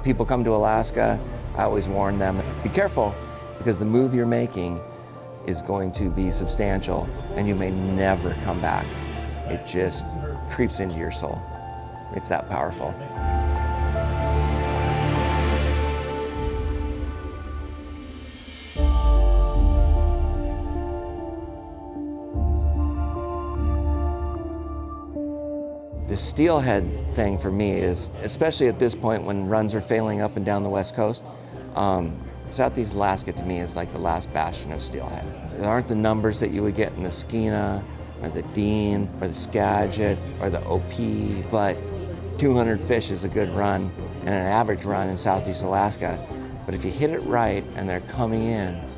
people come to Alaska, I always warn them, be careful, because the move you're making is going to be substantial and you may never come back. It just creeps into your soul. It's that powerful. The steelhead thing for me is, especially at this point when runs are failing up and down the West Coast, Southeast Alaska to me is like the last bastion of steelhead. There aren't the numbers that you would get in the Skeena, or the Dean, or the Skagit, or the OP, but 200 fish is a good run and an average run in Southeast Alaska. But if you hit it right and they're coming in,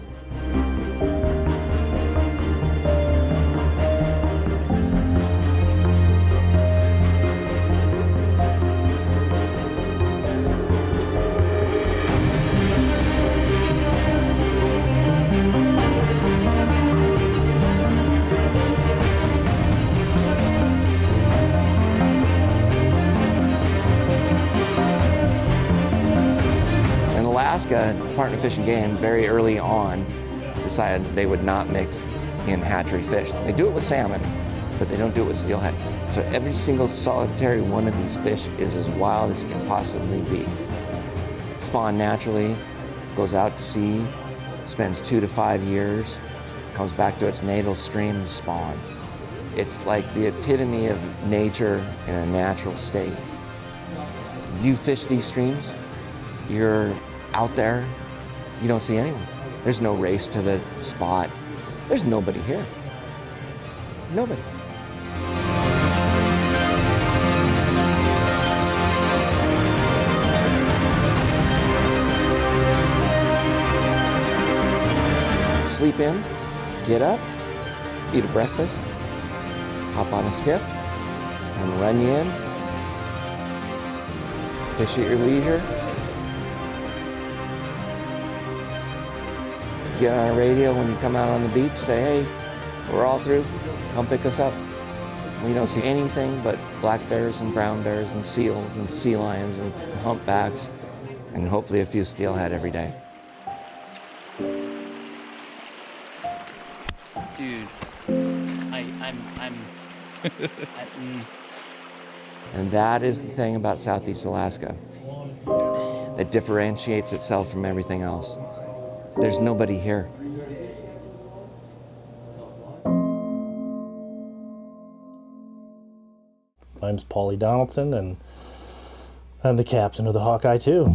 Department of Fish and Game very early on decided they would not mix in hatchery fish. They do it with salmon, but they don't do it with steelhead. So every single solitary one of these fish is as wild as it can possibly be. Spawn naturally, goes out to sea, spends 2 to 5 years, comes back to its natal stream and spawn. It's like the epitome of nature in a natural state. You fish these streams, you're out there, you don't see anyone. There's no race to the spot. There's nobody here. Nobody. Sleep in, get up, eat a breakfast, hop on a skiff, and run you in. Fish at your leisure. Get on a radio when you come out on the beach, say, hey, we're all through, come pick us up. We don't see anything but black bears and brown bears and seals and sea lions and humpbacks and hopefully a few steelhead every day. Dude, I'm And that is the thing about Southeast Alaska that differentiates itself from everything else. There's nobody here. My name's Paulie Donaldson, and I'm the captain of the Hawkeye II.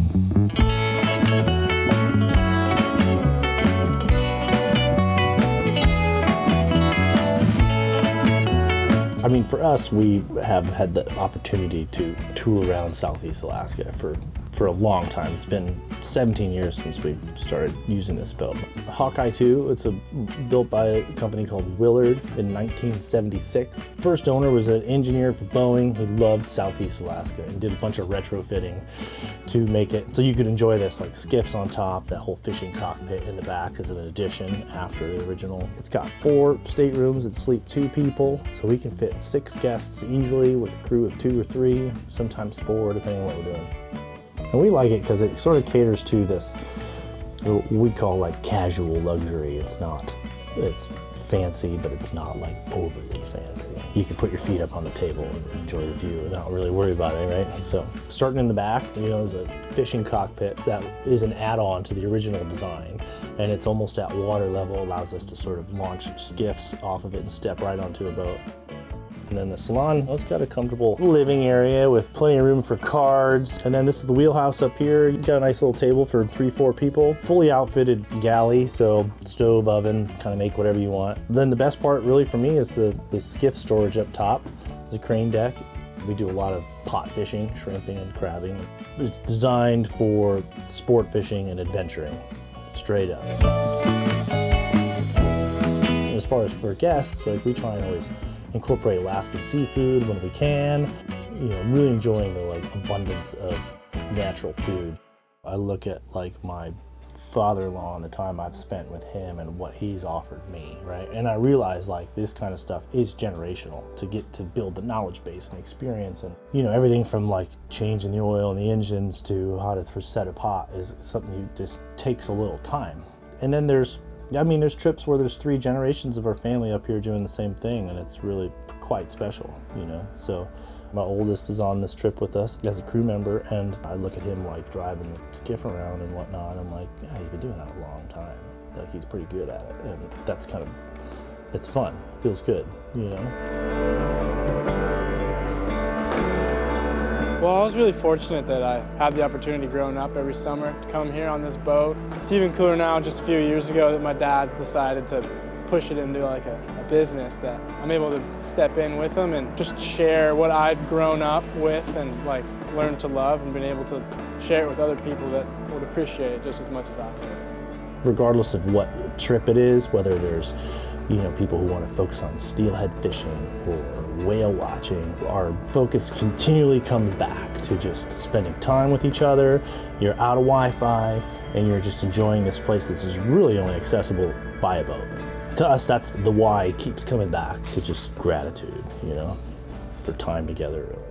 I mean, for us, we have had the opportunity to tour around Southeast Alaska for a long time. It's been 17 years since we started using this boat. Hawkeye II, it's built by a company called Willard in 1976. First owner was an engineer for Boeing. He loved Southeast Alaska and did a bunch of retrofitting to make it so you could enjoy this, like skiffs on top, that whole fishing cockpit in the back as an addition after the original. It's got 4 staterooms that sleep 2 people, so we can fit 6 guests easily with a crew of 2 or 3, sometimes 4, depending on what we're doing. And we like it because it sort of caters to this, what we call like casual luxury. It's fancy, but it's not like overly fancy. You can put your feet up on the table and enjoy the view and not really worry about it, right? So starting in the back, there's a fishing cockpit that is an add-on to the original design. And it's almost at water level, allows us to sort of launch skiffs off of it and step right onto a boat. And then the salon, it's got a comfortable living area with plenty of room for cards. And then this is the wheelhouse up here. You've got a nice little table for 3-4 people. Fully outfitted galley, so stove, oven, kind of make whatever you want. Then the best part really for me is the skiff storage up top. There's a crane deck. We do a lot of pot fishing, shrimping and crabbing. It's designed for sport fishing and adventuring, straight up. As far as for guests, like we try and always incorporate Alaskan seafood when we can. Really enjoying the abundance of natural food. I look at my father-in-law and the time I've spent with him and what he's offered me, right? And I realize like this kind of stuff is generational to get to build the knowledge base and experience, and you know, everything from like changing the oil in the engines to how to set a pot is something you just takes a little time. And then there's trips where there's 3 generations of our family up here doing the same thing, and it's really quite special, you know? So my oldest is on this trip with us as a crew member, and I look at him like driving the skiff around and whatnot. I'm like, yeah, he's been doing that a long time. Like, he's pretty good at it, and that's kind of, it's fun, feels good, you know? Well, I was really fortunate that I had the opportunity growing up every summer to come here on this boat. It's even cooler now, just a few years ago, that my dad's decided to push it into like a business, that I'm able to step in with them and just share what I'd grown up with and like learned to love, and been able to share it with other people that would appreciate it just as much as I do. Regardless of what trip it is, whether there's, you know, people who want to focus on steelhead fishing or whale watching, our focus continually comes back to just spending time with each other. You're out of Wi-Fi and you're just enjoying this place that's just really only accessible by a boat. To us, that's the why keeps coming back, to just gratitude, you know, for time together, really.